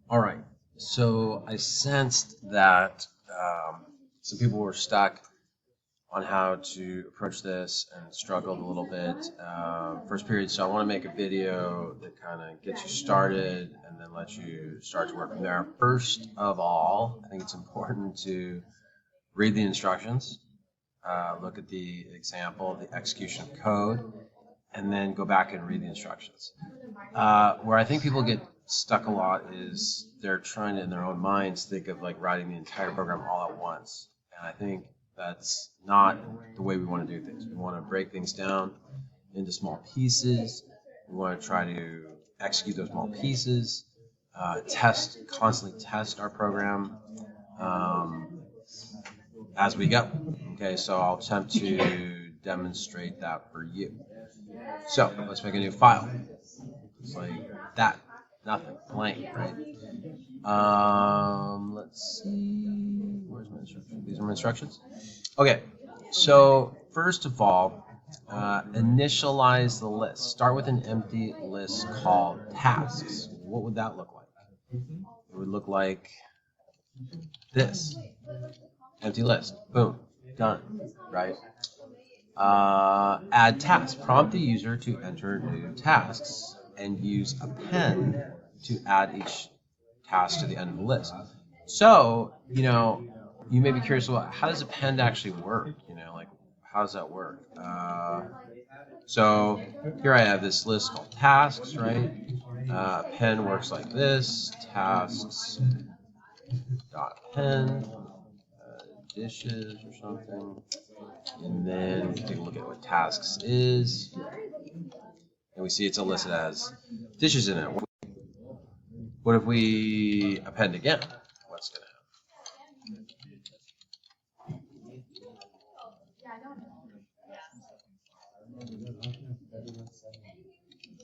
All right. So I sensed that some people were stuck on how to approach this and struggled a little bit first period. So I want to make a video that kind of gets you started and then lets you start to work from there. First of all, I think it's important to read the instructions, look at the example, the execution of code, and then go back and read the instructions. Where I think people get stuck a lot is they're trying to, in their own minds, think of like writing the entire program all at once. And I think that's not the way we want to do things. We want to break things down into small pieces. We want to try to execute those small pieces, constantly test our program as we go. Okay, so I'll attempt to demonstrate that for you. So let's make a new file. It's like that. Nothing. Blank, right? Let's see. Where's my instructions? These are my instructions. Okay. So first of all, initialize the list. Start with an empty list called tasks. What would that look like? It would look like this. Empty list. Boom. Done. Right? Add tasks. Prompt the user to enter new tasks and use append to add each task to the end of the list. So, you may be curious, well, how does append actually work? Like, how does that work? So here I have this list called tasks, right? Append works like this, tasks dot append, dishes or something. And then we take a look at what tasks is. And we see it's listed as dishes in it. What if we append again? What's going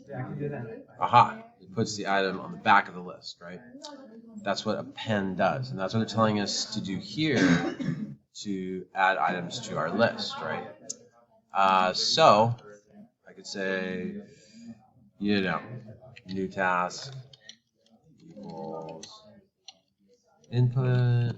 to happen? Aha! It puts the item on the back of the list, right? That's what append does. And that's what they're telling us to do here to add items to our list, right? So I could say, new task equals input.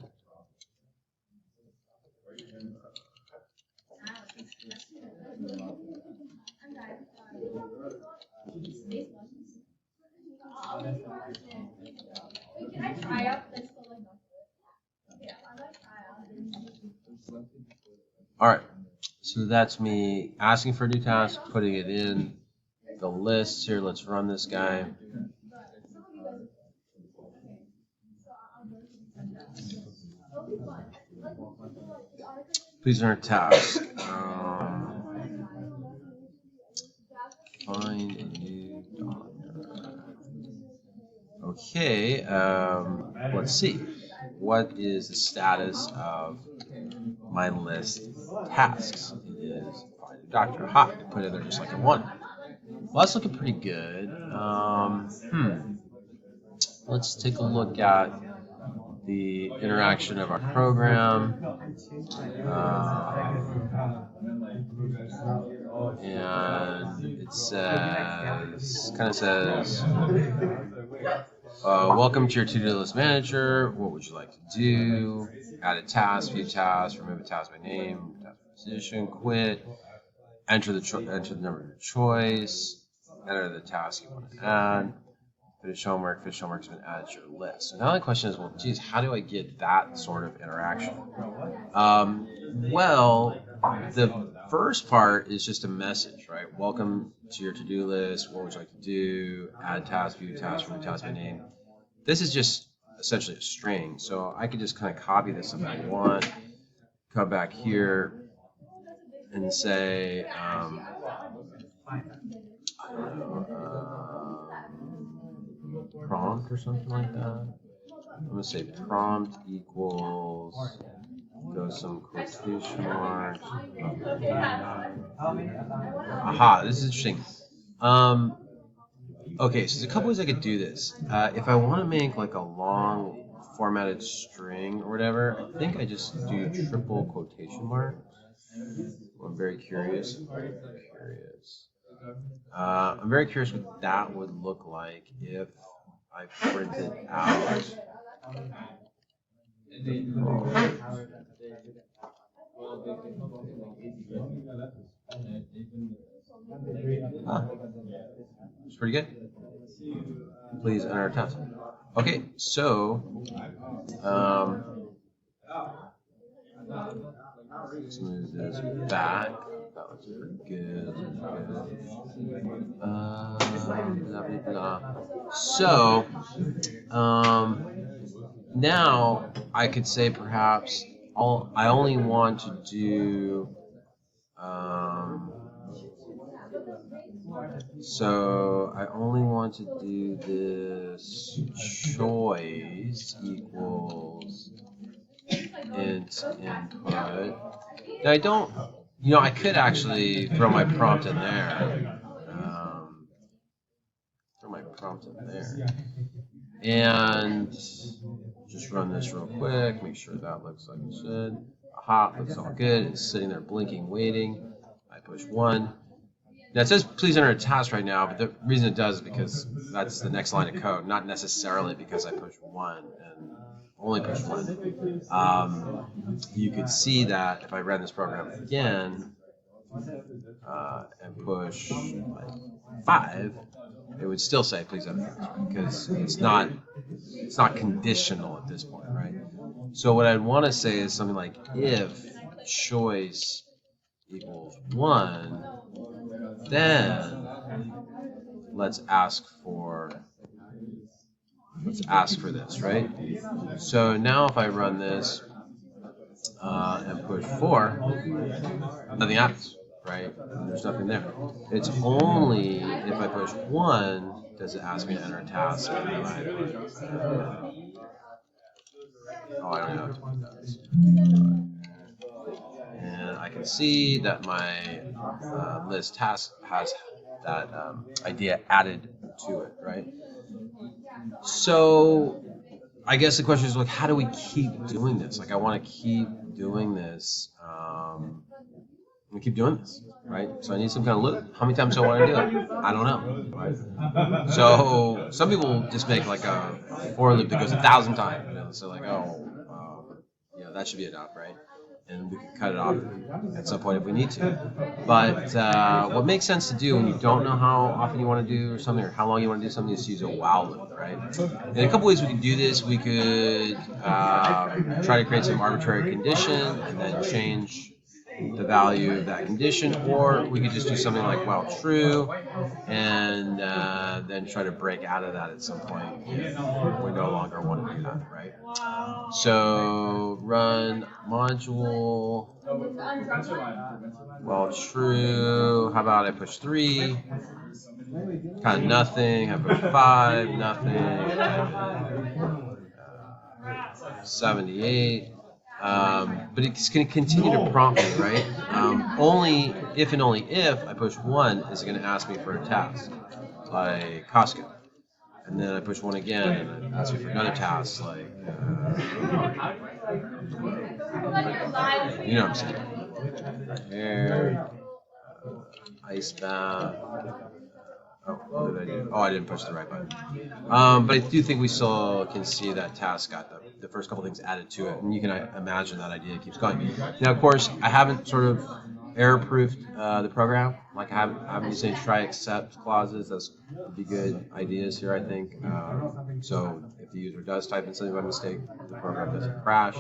All right, so that's me asking for a new task, putting it in the list here. Let's run this guy. Please enter task. Find a new doctor. Okay, let's see. What is the status of my list of tasks? It is find a doctor. Ha! Put it there just like I wanted. Well, that's looking pretty good. Let's take a look at the interaction of our program. And it says, welcome to your to-do list manager. What would you like to do? Add a task, view task, remove a task by name, task by position, quit, enter the number of your choice, enter the task you want to add, finish homework has been added to your list. So now the question is, well, geez, how do I get that sort of interaction? Well, the first part is just a message, right? Welcome to your to-do list. What would you like to do? Add task, view task, remove task by name. This is just essentially a string. So I could just kind of copy this if I want. Come back here and say, prompt or something like that. I'm going to say prompt equals, go some quotation marks. Aha, this is interesting. Okay, so there's a couple ways I could do this. If I want to make like a long formatted string or whatever, I think I just do triple quotation marks. I'm very curious. I'm very curious what that would look like if I printed out. It's pretty good. Please enter a test. Okay, so let's move this back. That looks pretty good. Blah, blah, blah. So now I could say perhaps I only want to do. So I only want to do this choice equals int input. Now I don't, I could actually throw my prompt in there. And just run this real quick, make sure that looks like it should. Aha, looks all good. It's sitting there blinking, waiting. I push 1. Now it says please enter a task right now, but the reason it does is because that's the next line of code, not necessarily because I push 1 and only push 1. You could see that if I ran this program again and push 5, it would still say please enter because it's not conditional at this point, right? So what I'd want to say is something like if choice equals 1, then let's ask for this, right? So now if I run this and push 4, nothing happens, right? There's nothing there. It's only if I push 1 does it ask me to enter a task. I don't have to do this. And I can see that my list task has that idea added to it, right? So I guess the question is, like, how do we keep doing this? Like, I want to keep doing this. We keep doing this, right? So I need some kind of loop. How many times do I want to do it? I don't know, right? So some people just make like a for loop that goes 1,000 times. So like, that should be enough, right? And we can cut it off at some point if we need to. But what makes sense to do when you don't know how often you want to do something or how long you want to do something is to use a while loop, right? In a couple ways we could do this. We could try to create some arbitrary condition and then change the value of that condition, or we could just do something like while true and then try to break out of that at some point if we no longer want to do that, right? So run module while true. How about I push 3? Kind of nothing. I push 5, nothing. 78. But it's going to continue to prompt me, right? Only if I push 1 is it going to ask me for a task, like Costco. And then I push 1 again, and it asks me for another task, like, you know what I'm saying? Air, ice bath. What did I do? I didn't push the right button. But I do think we still can see that task got the first couple things added to it, and you can imagine that idea keeps going. Now, of course, I haven't sort of error-proofed the program. Like I haven't used any try except clauses. Those would be good ideas here, I think. So if the user does type in something by mistake, the program doesn't crash.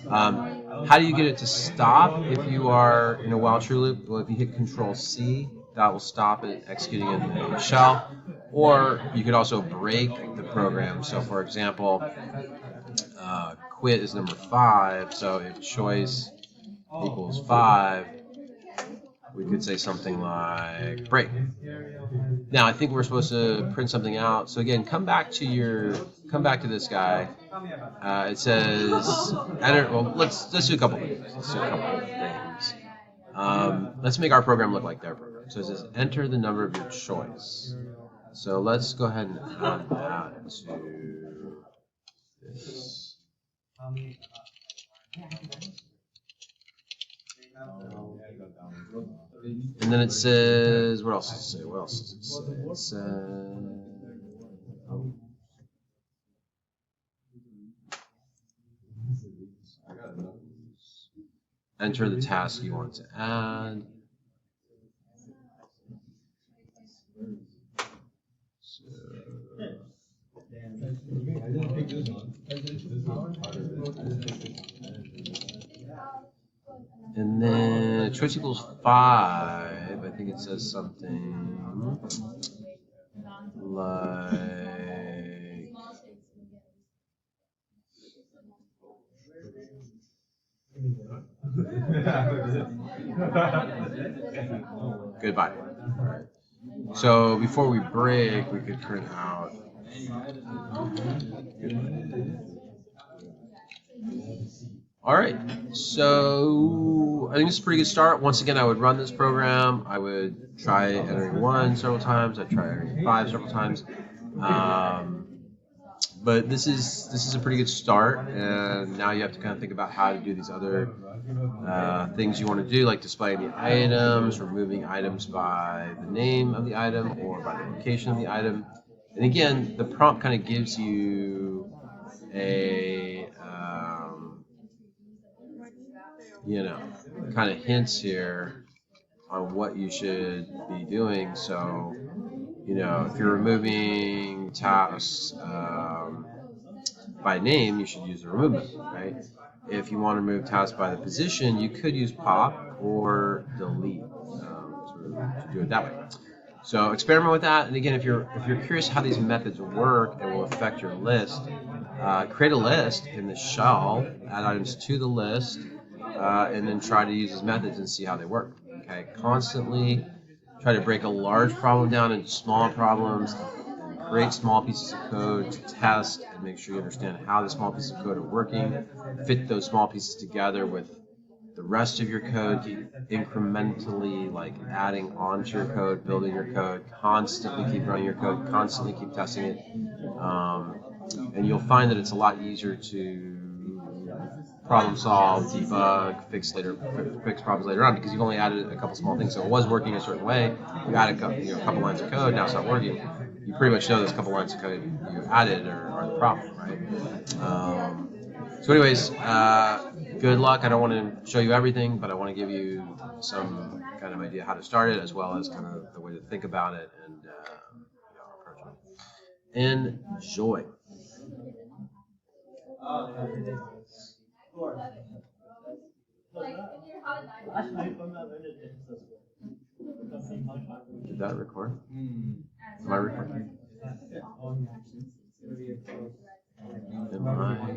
How do you get it to stop if you are in a while true loop? Well, if you hit Control-C, that will stop it executing in the shell. Or you could also break the program. So for example, quit is number 5. So if choice equals 5, we could say something like break. Now I think we're supposed to print something out. So again, come back to this guy. It says enter. Well, let's do a couple things. Let's make our program look like their program. So it says enter the number of your choice. So let's go ahead and add that to this. And then it says, what else does it say? It says, enter the task you want to add. And then choice equals 5. I think it says something like goodbye. All right. So before we break, we could print out goodbye. All right, so I think it's a pretty good start. Once again, I would run this program. I would try entering 1 several times. I'd try entering 5 several times. But this is a pretty good start, and now you have to kind of think about how to do these other things you want to do, like displaying the items, removing items by the name of the item or by the location of the item. And again, the prompt kind of gives you a kind of hints here on what you should be doing. So, if you're removing tasks by name, you should use the remove method, right? If you want to remove tasks by the position, you could use pop or delete to do it that way. So experiment with that. And again, if you're curious how these methods work and will affect your list, create a list in the shell, add items to the list, and then try to use these methods and see how they work. Okay, constantly try to break a large problem down into small problems, and create small pieces of code to test and make sure you understand how the small pieces of code are working, fit those small pieces together with the rest of your code, keep incrementally adding onto your code, building your code, constantly keep running your code, constantly keep testing it, and you'll find that it's a lot easier to problem solve, debug, fix problems later on because you've only added a couple small things. So it was working a certain way, you added a couple lines of code, now it's not working. You pretty much know those couple lines of code you added are the problem, right? So anyways, good luck. I don't want to show you everything, but I want to give you some kind of idea how to start it, as well as kind of the way to think about it and approach it. Enjoy. Did that record? Am I recording? Am I?